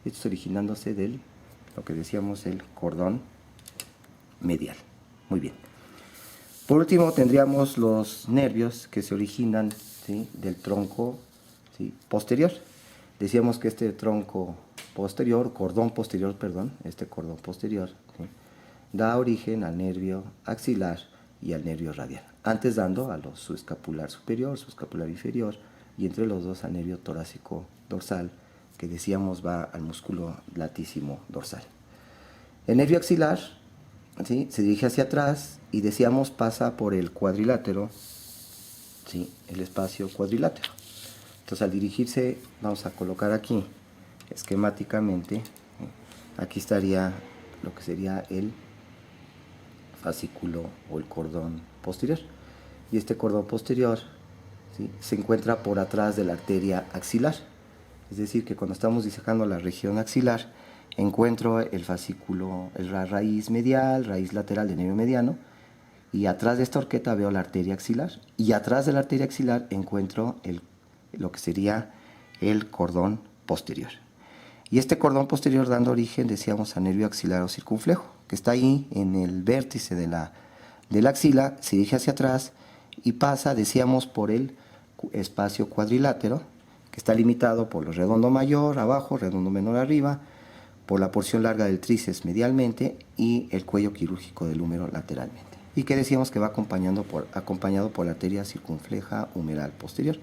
esto originándose del, lo que decíamos, el cordón medial. Muy bien. Por último, tendríamos los nervios que se originan, ¿sí?, del tronco, ¿sí?, posterior. Decíamos que este tronco posterior, cordón posterior, perdón, este cordón posterior, ¿sí?, da origen al nervio axilar y al nervio radial, antes dando a su escapular superior, su escapular inferior, y entre los dos al nervio torácico dorsal, que decíamos va al músculo latísimo dorsal. El nervio axilar, ¿sí?, se dirige hacia atrás y decíamos pasa por el cuadrilátero, ¿sí?, el espacio cuadrilátero. Entonces, al dirigirse, vamos a colocar aquí esquemáticamente, aquí estaría lo que sería el fascículo o el cordón posterior, y este cordón posterior, ¿sí?, se encuentra por atrás de la arteria axilar. Es decir, que cuando estamos disecando la región axilar, encuentro el fascículo, la raíz medial, raíz lateral del nervio mediano, y atrás de esta horqueta veo la arteria axilar, y atrás de la arteria axilar encuentro lo que sería el cordón posterior. Y este cordón posterior dando origen, decíamos, a nervio axilar o circunflejo, que está ahí en el vértice de la axila, se dirige hacia atrás y pasa, decíamos, por el espacio cuadrilátero, que está limitado por el redondo mayor abajo, redondo menor arriba, por la porción larga del tríceps medialmente y el cuello quirúrgico del húmero lateralmente. Y que decíamos que va acompañado por la arteria circunfleja humeral posterior.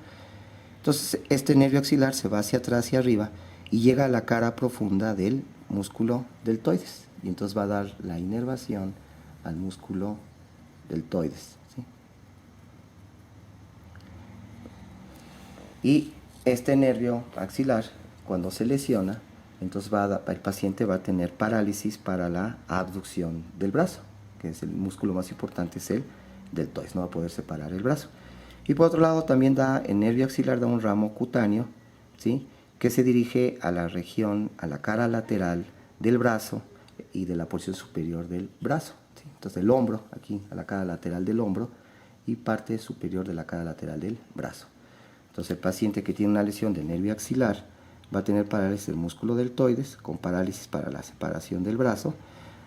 Entonces, este nervio axilar se va hacia atrás y arriba y llega a la cara profunda del músculo deltoides. Y entonces va a dar la inervación al músculo deltoides, ¿sí? Y este nervio axilar, cuando se lesiona, entonces el paciente va a tener parálisis para la abducción del brazo, que es el músculo más importante, es el deltoides, no va a poder separar el brazo. Y por otro lado también el nervio axilar da un ramo cutáneo, ¿sí?, que se dirige a la región, a la cara lateral del brazo y de la porción superior del brazo, ¿sí? Entonces el hombro, aquí a la cara lateral del hombro y parte superior de la cara lateral del brazo. Entonces el paciente que tiene una lesión del nervio axilar va a tener parálisis del músculo deltoides con parálisis para la separación del brazo,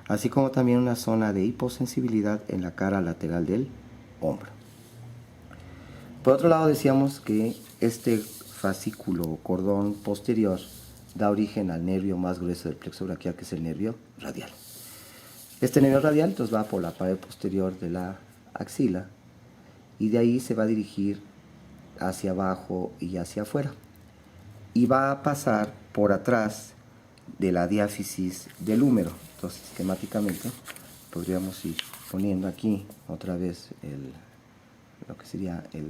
así como también una zona de hiposensibilidad en la cara lateral del hombro. Por otro lado, decíamos que este fascículo o cordón posterior da origen al nervio más grueso del plexo braquial, que es el nervio radial. Este nervio radial entonces va por la pared posterior de la axila y de ahí se va a dirigir hacia abajo y hacia afuera. Y va a pasar por atrás de la diáfisis del húmero. Entonces, esquemáticamente, podríamos ir poniendo aquí otra vez lo que sería el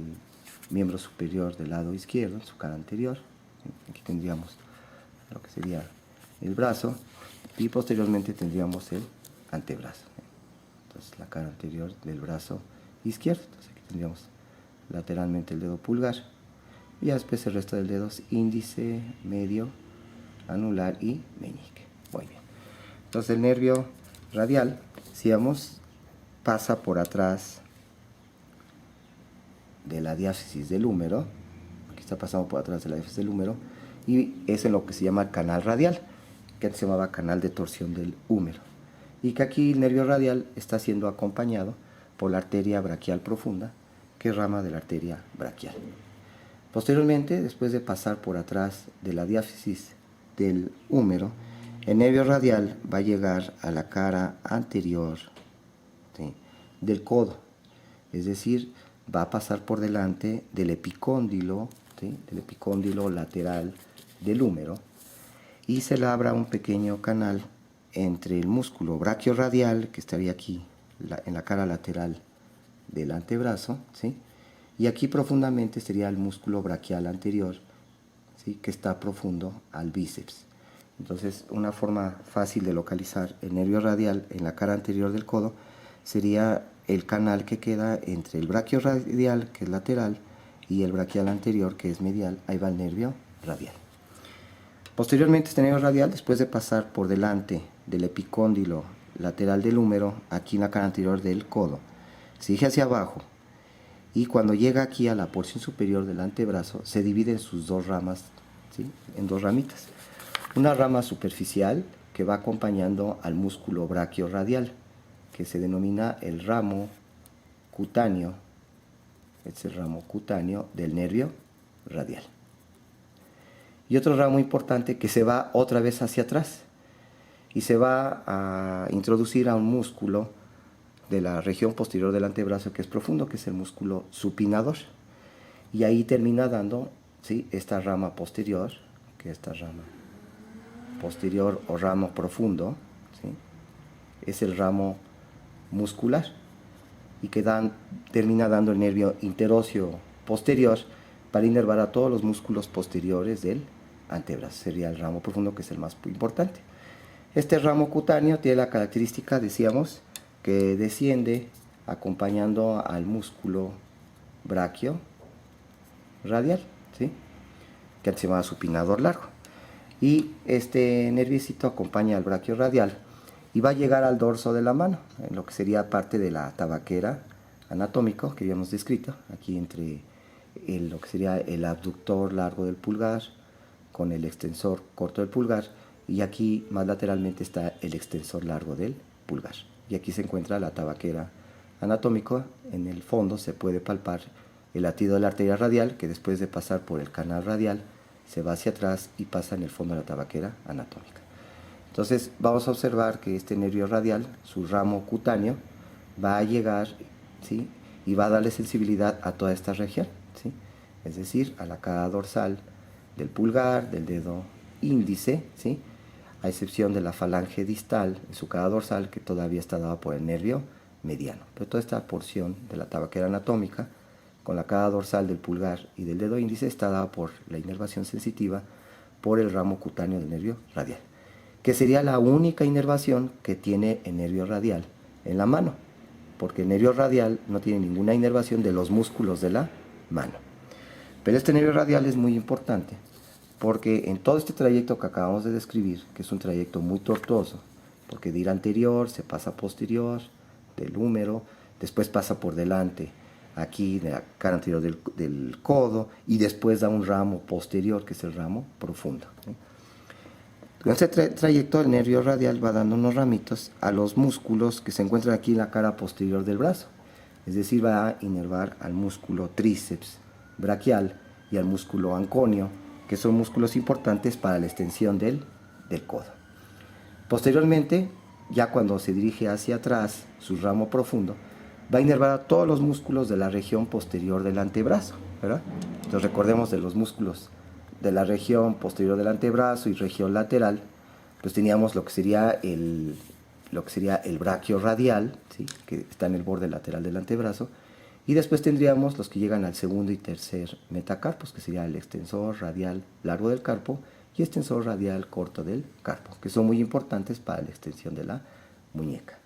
miembro superior del lado izquierdo, en su cara anterior. Aquí tendríamos lo que sería el brazo y posteriormente tendríamos el antebrazo. Entonces, la cara anterior del brazo izquierdo. Entonces, aquí tendríamos lateralmente el dedo pulgar y después el resto del dedos índice, medio, anular y meñique. Muy bien. Entonces el nervio radial, si vamos, pasa por atrás de la diáfisis del húmero. Aquí está pasando por atrás de la diáfisis del húmero y es en lo que se llama el canal radial, que antes se llamaba canal de torsión del húmero, y que aquí el nervio radial está siendo acompañado por la arteria braquial profunda, que es rama de la arteria braquial. Posteriormente, después de pasar por atrás de la diáfisis del húmero, el nervio radial va a llegar a la cara anterior, ¿sí?, del codo, es decir, va a pasar por delante del epicóndilo, ¿sí?, del epicóndilo lateral del húmero, y se labra un pequeño canal entre el músculo braquiorradial, que estaría aquí en la cara lateral del antebrazo, ¿sí?, y aquí profundamente sería el músculo braquial anterior, ¿sí?, que está profundo al bíceps. Entonces, una forma fácil de localizar el nervio radial en la cara anterior del codo sería el canal que queda entre el braquiorradial, que es lateral, y el braquial anterior, que es medial. Ahí va el nervio radial. Posteriormente, este nervio radial, después de pasar por delante del epicóndilo lateral del húmero, aquí en la cara anterior del codo, se dirige hacia abajo, y cuando llega aquí a la porción superior del antebrazo, se divide en sus dos ramas, ¿sí?, en dos ramitas. Una rama superficial que va acompañando al músculo braquiorradial, que se denomina el ramo cutáneo. Es el ramo cutáneo del nervio radial. Y otro ramo importante que se va otra vez hacia atrás y se va a introducir a un músculo de la región posterior del antebrazo, que es profundo, que es el músculo supinador, y ahí termina dando, ¿sí?, esta rama posterior, que esta rama posterior o ramo profundo, ¿sí?, es el ramo muscular, y que termina dando el nervio interóseo posterior para inervar a todos los músculos posteriores del antebrazo. Sería el ramo profundo, que es el más importante. Este ramo cutáneo tiene la característica, decíamos, que desciende acompañando al músculo braquio radial, ¿sí?, que antes se llamaba supinador largo. Y este nerviecito acompaña al braquio radial y va a llegar al dorso de la mano, en lo que sería parte de la tabaquera anatómico que habíamos descrito, aquí entre lo que sería el abductor largo del pulgar con el extensor corto del pulgar, y aquí más lateralmente está el extensor largo del pulgar. Y aquí se encuentra la tabaquera anatómico. En el fondo se puede palpar el latido de la arteria radial, que después de pasar por el canal radial se va hacia atrás y pasa en el fondo de la tabaquera anatómica. Entonces vamos a observar que este nervio radial, su ramo cutáneo, va a llegar, ¿sí?, y va a darle sensibilidad a toda esta región, ¿sí?, es decir, a la cara dorsal del pulgar, del dedo índice, ¿sí?, a excepción de la falange distal en su cara dorsal, que todavía está dada por el nervio mediano. Pero toda esta porción de la tabaquera anatómica, con la cara dorsal del pulgar y del dedo índice, está dada por la inervación sensitiva por el ramo cutáneo del nervio radial, que sería la única inervación que tiene el nervio radial en la mano, porque el nervio radial no tiene ninguna inervación de los músculos de la mano. Pero este nervio radial es muy importante, porque en todo este trayecto que acabamos de describir, que es un trayecto muy tortuoso, porque de ir anterior se pasa posterior del húmero, después pasa por delante, aquí de la cara anterior del codo, y después da un ramo posterior, que es el ramo profundo, ¿sí? En este trayecto el nervio radial va dando unos ramitos a los músculos que se encuentran aquí en la cara posterior del brazo, es decir, va a inervar al músculo tríceps braquial y al músculo anconio, que son músculos importantes para la extensión del codo. Posteriormente, ya cuando se dirige hacia atrás, su ramo profundo, va a inervar a todos los músculos de la región posterior del antebrazo, ¿verdad? Entonces recordemos de los músculos de la región posterior del antebrazo y región lateral, pues teníamos lo que sería el braquio radial, ¿sí? Que está en el borde lateral del antebrazo, y después tendríamos los que llegan al segundo y tercer metacarpos, que sería el extensor radial largo del carpo y extensor radial corto del carpo, que son muy importantes para la extensión de la muñeca.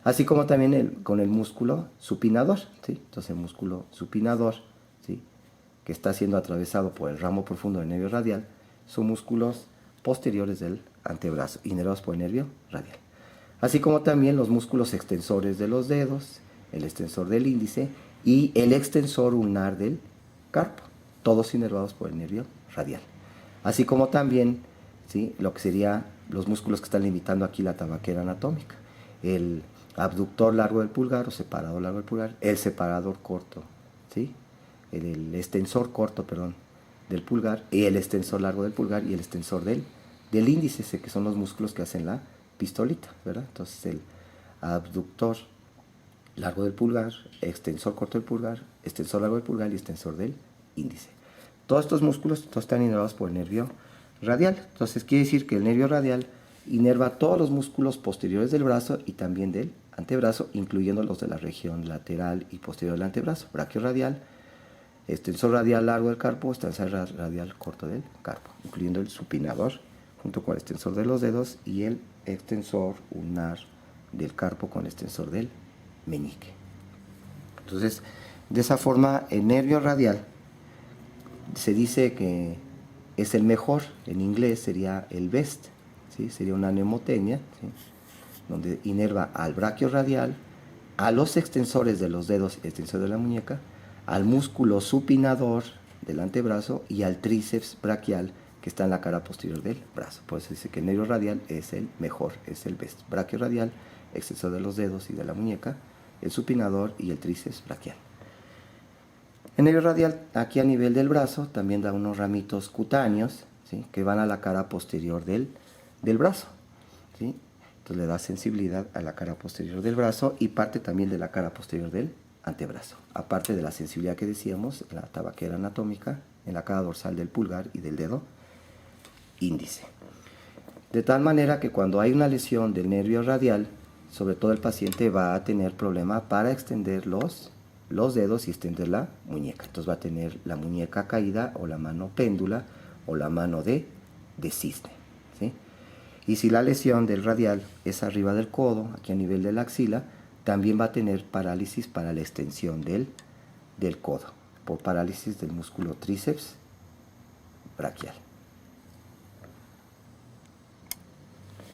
Así como también con el músculo supinador, ¿sí? Entonces el músculo supinador, ¿sí? Que está siendo atravesado por el ramo profundo del nervio radial, son músculos posteriores del antebrazo, inervados por el nervio radial. Así como también los músculos extensores de los dedos, el extensor del índice y el extensor ulnar del carpo, todos inervados por el nervio radial. Así como también, ¿sí? Lo que serían los músculos que están limitando aquí la tabaquera anatómica, el abductor largo del pulgar o separador largo del pulgar, el separador corto, ¿sí? El extensor corto, perdón, del pulgar, y el extensor largo del pulgar y el extensor del índice, que son los músculos que hacen la pistolita, ¿verdad? Entonces el abductor largo del pulgar, extensor corto del pulgar, extensor largo del pulgar y extensor del índice. Todos estos músculos están inervados por el nervio radial. Entonces quiere decir que el nervio radial inerva todos los músculos posteriores del brazo y también del antebrazo, incluyendo los de la región lateral y posterior del antebrazo, braquio radial, extensor radial largo del carpo, extensor radial corto del carpo, incluyendo el supinador, junto con el extensor de los dedos y el extensor ulnar del carpo con el extensor del meñique. Entonces, de esa forma, el nervio radial se dice que es el mejor, en inglés sería el best, ¿sí? Sería una mnemotecnia, ¿sí? Donde inerva al braquio radial, a los extensores de los dedos y extensor de la muñeca, al músculo supinador del antebrazo y al tríceps braquial que está en la cara posterior del brazo. Por eso dice que el nervio radial es el mejor, es el best. Braquio radial, extensor de los dedos y de la muñeca, el supinador y el tríceps braquial. El nervio radial, aquí a nivel del brazo, también da unos ramitos cutáneos, ¿sí? Que van a la cara posterior del brazo, ¿sí? Entonces le da sensibilidad a la cara posterior del brazo y parte también de la cara posterior del antebrazo. Aparte de la sensibilidad que decíamos, en la tabaquera anatómica, en la cara dorsal del pulgar y del dedo índice. De tal manera que cuando hay una lesión del nervio radial, sobre todo el paciente va a tener problema para extender los dedos y extender la muñeca. Entonces va a tener la muñeca caída o la mano péndula o la mano de cisne, ¿sí? Y si la lesión del radial es arriba del codo, aquí a nivel de la axila, también va a tener parálisis para la extensión del codo, por parálisis del músculo tríceps braquial.